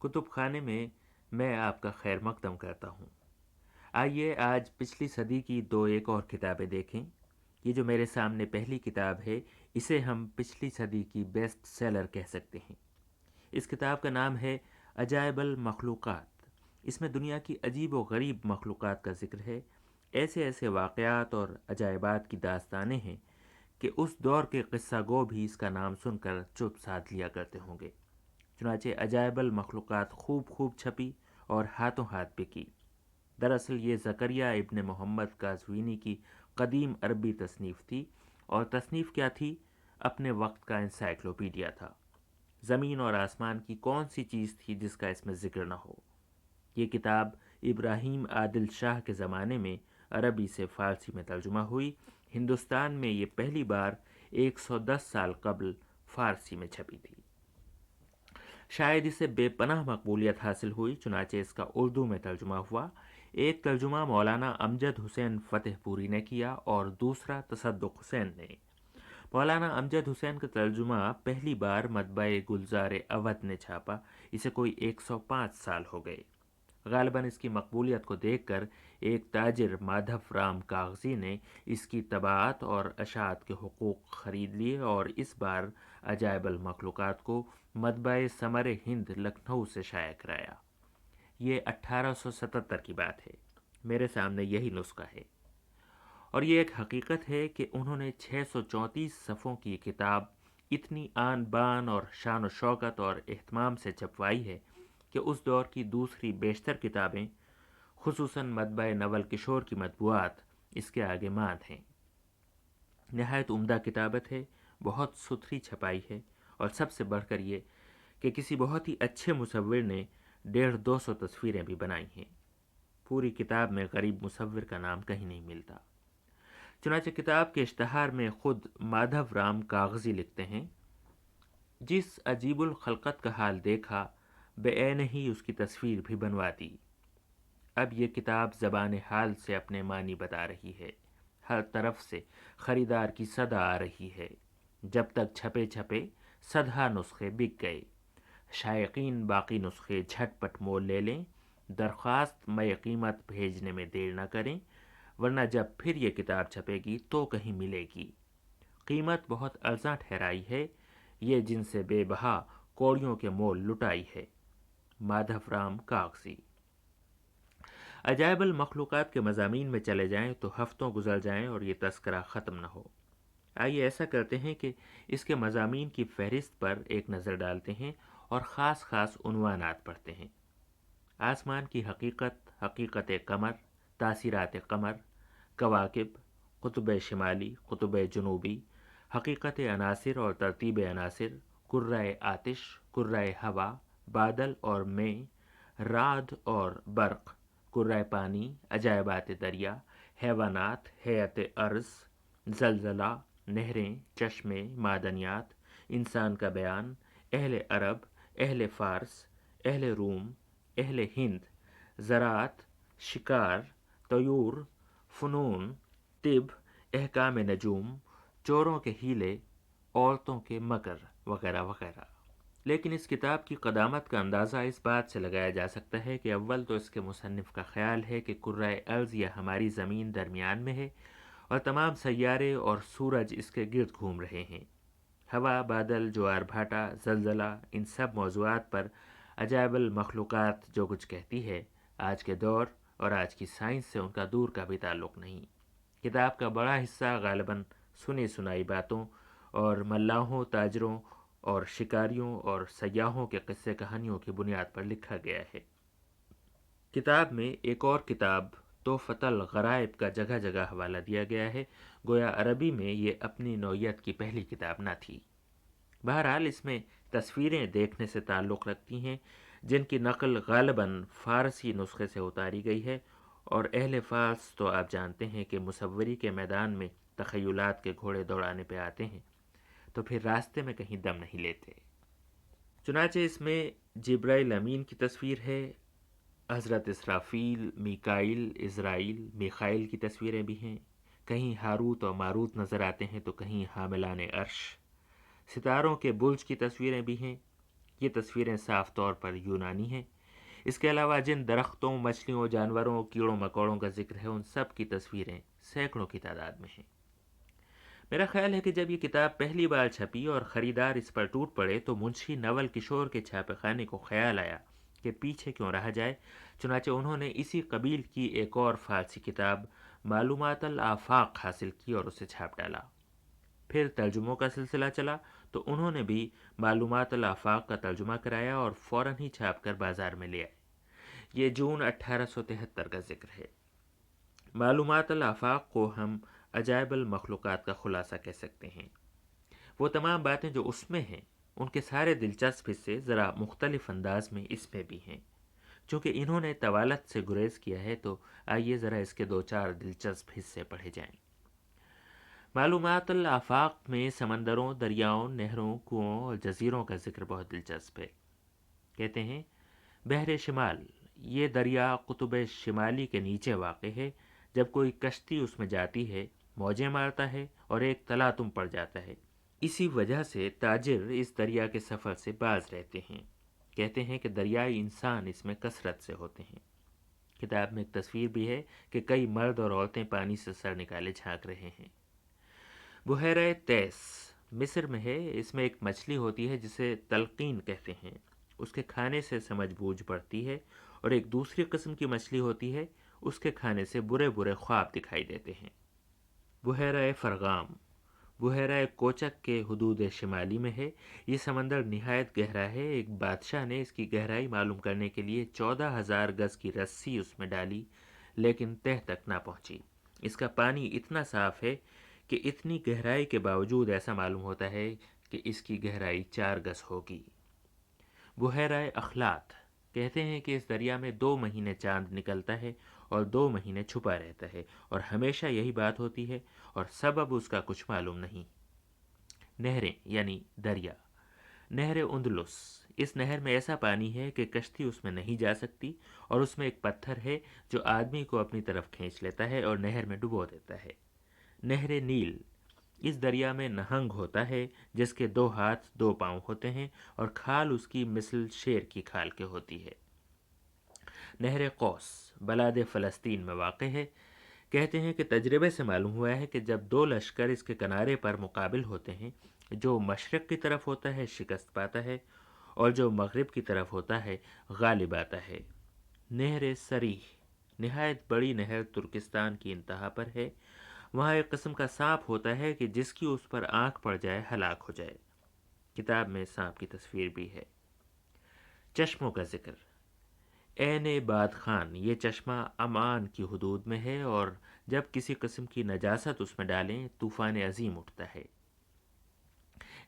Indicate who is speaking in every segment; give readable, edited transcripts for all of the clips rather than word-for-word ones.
Speaker 1: کتب خانے میں آپ کا خیر مقدم کرتا ہوں۔ آئیے آج پچھلی صدی کی ایک اور کتابیں دیکھیں۔ یہ جو میرے سامنے پہلی کتاب ہے، اسے ہم پچھلی صدی کی بیسٹ سیلر کہہ سکتے ہیں۔ اس کتاب کا نام ہے عجائب المخلوقات۔ اس میں دنیا کی عجیب و غریب مخلوقات کا ذکر ہے۔ ایسے ایسے واقعات اور عجائبات کی داستانیں ہیں کہ اس دور کے قصہ گو بھی اس کا نام سن کر چپ سادھ لیا کرتے ہوں گے۔ چنانچہ عجائب المخلوقات خوب چھپی اور ہاتھوں ہاتھ بکی۔ دراصل یہ زکریا ابن محمد قازوینی کی قدیم عربی تصنیف تھی، اور تصنیف کیا تھی؟ اپنے وقت کا انسائکلوپیڈیا تھا۔ زمین اور آسمان کی کون سی چیز تھی جس کا اس میں ذکر نہ ہو؟ یہ کتاب ابراہیم عادل شاہ کے زمانے میں عربی سے فارسی میں ترجمہ ہوئی۔ ہندوستان میں یہ پہلی بار 110 سال قبل فارسی میں چھپی تھی۔ شاید اسے بے پناہ مقبولیت حاصل ہوئی، چنانچہ اس کا اردو میں ترجمہ ہوا۔ ایک ترجمہ مولانا امجد حسین فتح پوری نے کیا اور دوسرا تصدق حسین نے۔ مولانا امجد حسین کا ترجمہ پہلی بار مطبع گلزار اودھ نے چھاپا۔ اسے کوئی 105 سال ہو گئے۔ غالباً اس کی مقبولیت کو دیکھ کر ایک تاجر مادھو رام کاغذی نے اس کی طباعت اور اشاعت کے حقوق خرید لیے اور اس بار عجائب المخلوقات کو مطبع ثمر ہند لکھنؤ سے شائع کرایا۔ یہ 1877 کی بات ہے۔ میرے سامنے یہی نسخہ ہے، اور یہ ایک حقیقت ہے کہ انہوں نے 634 صفحوں کی کتاب اتنی آن بان اور شان و شوکت اور اہتمام سے چھپوائی ہے کہ اس دور کی دوسری بیشتر کتابیں، خصوصاً مطبع نول کشور کی مطبوعات، اس کے آگے ماند ہیں۔ نہایت عمدہ کتابت ہے، بہت ستھری چھپائی ہے، اور سب سے بڑھ کر یہ کہ کسی بہت ہی اچھے مصور نے 150-200 تصویریں بھی بنائی ہیں۔ پوری کتاب میں غریب مصور کا نام کہیں نہیں ملتا۔ چنانچہ کتاب کے اشتہار میں خود مادھو رام کاغذی لکھتے ہیں، جس عجیب الخلقت کا حال دیکھا، بے عین ہی اس کی تصویر بھی بنوا دی۔ اب یہ کتاب زبان حال سے اپنے معنی بتا رہی ہے۔ ہر طرف سے خریدار کی صدا آ رہی ہے۔ جب تک چھپے صدہا نسخے بک گئے۔ شائقین باقی نسخے جھٹ پٹ مول لے لیں۔ درخواست میں قیمت بھیجنے میں دیر نہ کریں، ورنہ جب پھر یہ کتاب چھپے گی تو کہیں ملے گی۔ قیمت بہت ارزاں ٹھہرائی ہے، یہ جن سے بے بہا کوڑیوں کے مول لٹائی ہے۔ مادھو رام کاغذی۔ عجائب المخلوقات کے مضامین میں چلے جائیں تو ہفتوں گزر جائیں اور یہ تذکرہ ختم نہ ہو۔ آئیے ایسا کرتے ہیں کہ اس کے مضامین کی فہرست پر ایک نظر ڈالتے ہیں اور خاص عنوانات پڑھتے ہیں۔ آسمان کی حقیقت، حقیقت قمر، تاثیرات قمر، کواکب، قطب شمالی، قطب جنوبی، حقیقت عناصر اور ترتیب عناصر، کرۂ آتش، کرۂ ہوا، بادل اور مے، رعد اور برق، کرۂ پانی، عجائبات دریا، حیوانات، حیات ارض، زلزلہ، نہریں، چشمے، معدنیات، انسان کا بیان، اہل عرب، اہل فارس، اہل روم، اہل ہند، زراعت، شکار، طیور، فنون، طب، احکام نجوم، چوروں کے ہیلے، عورتوں کے مکر، وغیرہ وغیرہ۔ لیکن اس کتاب کی قدامت کا اندازہ اس بات سے لگایا جا سکتا ہے کہ اول تو اس کے مصنف کا خیال ہے کہ کرۂ ارض یا ہماری زمین درمیان میں ہے اور تمام سیارے اور سورج اس کے گرد گھوم رہے ہیں۔ ہوا، بادل، جوار بھاٹا، زلزلہ، ان سب موضوعات پر عجائب المخلوقات جو کچھ کہتی ہے، آج کے دور اور آج کی سائنس سے ان کا دور کا بھی تعلق نہیں۔ کتاب کا بڑا حصہ غالباً سنی سنائی باتوں اور ملاحوں، تاجروں اور شکاریوں اور سیاحوں کے قصے کہانیوں کی بنیاد پر لکھا گیا ہے۔ کتاب میں ایک اور کتاب تحفۃ الغرائب کا جگہ جگہ حوالہ دیا گیا ہے، گویا عربی میں یہ اپنی نوعیت کی پہلی کتاب نہ تھی۔ بہرحال اس میں تصویریں دیکھنے سے تعلق رکھتی ہیں، جن کی نقل غالباً فارسی نسخے سے اتاری گئی ہے، اور اہل فارس تو آپ جانتے ہیں کہ مصوری کے میدان میں تخیلات کے گھوڑے دوڑانے پہ آتے ہیں، تو پھر راستے میں کہیں دم نہیں لیتے۔ چنانچہ اس میں جبرائیل امین کی تصویر ہے، حضرت اسرافیل، میکائیل، عزرائیل، میخائیل کی تصویریں بھی ہیں، کہیں ہاروت اور ماروت نظر آتے ہیں تو کہیں حاملان عرش، ستاروں کے برج کی تصویریں بھی ہیں۔ یہ تصویریں صاف طور پر یونانی ہیں۔ اس کے علاوہ جن درختوں، مچھلیوں، جانوروں، کیڑوں مکوڑوں کا ذکر ہے، ان سب کی تصویریں سینکڑوں کی تعداد میں ہیں۔ میرا خیال ہے کہ جب یہ کتاب پہلی بار چھپی اور خریدار اس پر ٹوٹ پڑے تو منشی نول کشور کے چھاپے خانے کو خیال آیا کہ پیچھے کیوں رہا جائے، چنانچہ انہوں نے اسی قبیل کی ایک اور فارسی کتاب معلومات الآفاق حاصل کی اور اسے چھاپ ڈالا۔ پھر ترجموں کا سلسلہ چلا تو انہوں نے بھی معلومات الآفاق کا ترجمہ کرایا اور فوراً ہی چھاپ کر بازار میں لے آئے۔ یہ جون 1873 کا ذکر ہے۔ معلومات الآفاق کو ہم عجائب المخلوقات کا خلاصہ کہہ سکتے ہیں۔ وہ تمام باتیں جو اس میں ہیں، ان کے سارے دلچسپ حصے ذرا مختلف انداز میں اس میں بھی ہیں۔ چونکہ انہوں نے طوالت سے گریز کیا ہے تو آئیے ذرا اس کے 2-4 دلچسپ حصے پڑھے جائیں۔ معلومات الآفاق میں سمندروں، دریاؤں، نہروں، کنوؤں اور جزیروں کا ذکر بہت دلچسپ ہے۔ کہتے ہیں بحر شمال، یہ دریا قطب شمالی کے نیچے واقع ہے۔ جب کوئی کشتی اس میں جاتی ہے، موجیں مارتا ہے اور ایک تلاتم پڑ جاتا ہے۔ اسی وجہ سے تاجر اس دریا کے سفر سے باز رہتے ہیں۔ کہتے ہیں کہ دریائی انسان اس میں کثرت سے ہوتے ہیں۔ کتاب میں ایک تصویر بھی ہے کہ کئی مرد اور عورتیں پانی سے سر نکالے جھانک رہے ہیں۔ بحیرہ تیس مصر میں ہے۔ اس میں ایک مچھلی ہوتی ہے جسے تلقین کہتے ہیں۔ اس کے کھانے سے سمجھ بوجھ پڑتی ہے، اور ایک دوسری قسم کی مچھلی ہوتی ہے، اس کے کھانے سے برے برے خواب دکھائی دیتے ہیں۔ بحیرہ فرغام بحیرہ کوچک کے حدود شمالی میں ہے۔ یہ سمندر نہایت گہرا ہے۔ ایک بادشاہ نے اس کی گہرائی معلوم کرنے کے لیے 14,000 گز کی رسی اس میں ڈالی، لیکن تہ تک نہ پہنچی۔ اس کا پانی اتنا صاف ہے کہ اتنی گہرائی کے باوجود ایسا معلوم ہوتا ہے کہ اس کی گہرائی 4 گز ہوگی۔ بحیرہ اخلاط کہتے ہیں کہ اس دریا میں 2 مہینے چاند نکلتا ہے اور 2 مہینے چھپا رہتا ہے، اور ہمیشہ یہی بات ہوتی ہے، اور سبب اس کا کچھ معلوم نہیں۔ نہریں یعنی دریا۔ نہر اندلس، اس نہر میں ایسا پانی ہے کہ کشتی اس میں نہیں جا سکتی، اور اس میں ایک پتھر ہے جو آدمی کو اپنی طرف کھینچ لیتا ہے اور نہر میں ڈبو دیتا ہے۔ نہر نیل، اس دریا میں نہنگ ہوتا ہے جس کے 2 ہاتھ 2 پاؤں ہوتے ہیں، اور کھال اس کی مثل شیر کی کھال کے ہوتی ہے۔ نہر قوس بلاد فلسطین میں واقع ہے۔ کہتے ہیں کہ تجربے سے معلوم ہوا ہے کہ جب 2 لشکر اس کے کنارے پر مقابل ہوتے ہیں، جو مشرق کی طرف ہوتا ہے شکست پاتا ہے، اور جو مغرب کی طرف ہوتا ہے غالب آتا ہے۔ نہر سریح، نہایت بڑی نہر ترکستان کی انتہا پر ہے۔ وہاں ایک قسم کا سانپ ہوتا ہے کہ جس کی اس پر آنکھ پڑ جائے ہلاک ہو جائے۔ کتاب میں سانپ کی تصویر بھی ہے۔ چشموں کا ذکر۔ عین باد خان، یہ چشمہ عمان کی حدود میں ہے، اور جب کسی قسم کی نجاست اس میں ڈالیں طوفان عظیم اٹھتا ہے۔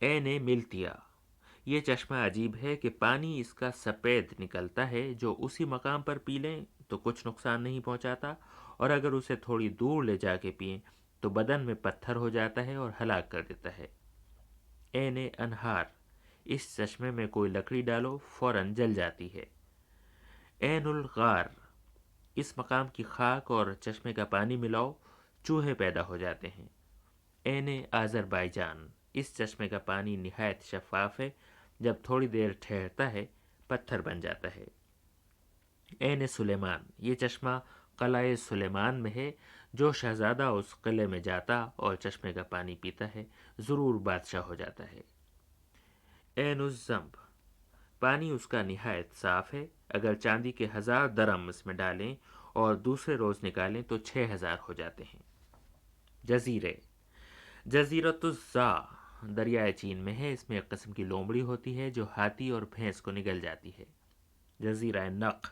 Speaker 1: عین ملتیا، یہ چشمہ عجیب ہے کہ پانی اس کا سفید نکلتا ہے، جو اسی مقام پر پی لیں تو کچھ نقصان نہیں پہنچاتا، اور اگر اسے تھوڑی دور لے جا کے پئیں تو بدن میں پتھر ہو جاتا ہے اور ہلاک کر دیتا ہے۔ عین انہار، اس چشمے میں کوئی لکڑی ڈالو فوراً جل جاتی ہے۔ عین الغار، اس مقام کی خاک اور چشمے کا پانی ملاؤ، چوہے پیدا ہو جاتے ہیں۔ عین آذربائیجان، اس چشمے کا پانی نہایت شفاف ہے، جب تھوڑی دیر ٹھہرتا ہے پتھر بن جاتا ہے۔ عین سلیمان، یہ چشمہ قلعہ سلیمان میں ہے۔ جو شہزادہ اس قلعے میں جاتا اور چشمے کا پانی پیتا ہے ضرور بادشاہ ہو جاتا ہے۔ عین الزمب، پانی اس کا نہایت صاف ہے۔ اگر چاندی کے 1000 درم اس میں ڈالیں اور دوسرے روز نکالیں تو 6000 ہو جاتے ہیں۔ جزیرے، جزیرۃ الزا دریائے چین میں ہے۔ اس میں ایک قسم کی لومڑی ہوتی ہے جو ہاتھی اور بھینس کو نگل جاتی ہے۔ جزیرہ نق،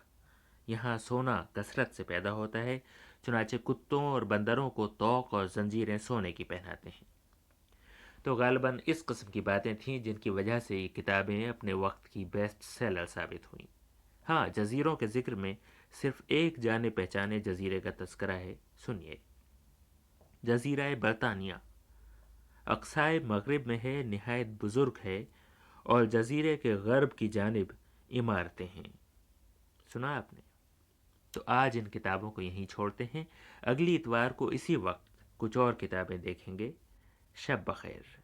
Speaker 1: یہاں سونا کثرت سے پیدا ہوتا ہے، چنانچہ کتوں اور بندروں کو توق اور زنجیریں سونے کی پہناتے ہیں۔ تو غالباً اس قسم کی باتیں تھیں جن کی وجہ سے یہ کتابیں اپنے وقت کی بیسٹ سیلر ثابت ہوئیں۔ ہاں، جزیروں کے ذکر میں صرف ایک جانے پہچانے جزیرے کا تذکرہ ہے، سنیے۔ جزیرہ برطانیہ اقصائے مغرب میں ہے، نہایت بزرگ ہے، اور جزیرے کے غرب کی جانب عمارتیں ہیں۔ سنا آپ نے؟ تو آج ان کتابوں کو یہیں چھوڑتے ہیں۔ اگلی اتوار کو اسی وقت کچھ اور کتابیں دیکھیں گے۔ شب بخیر۔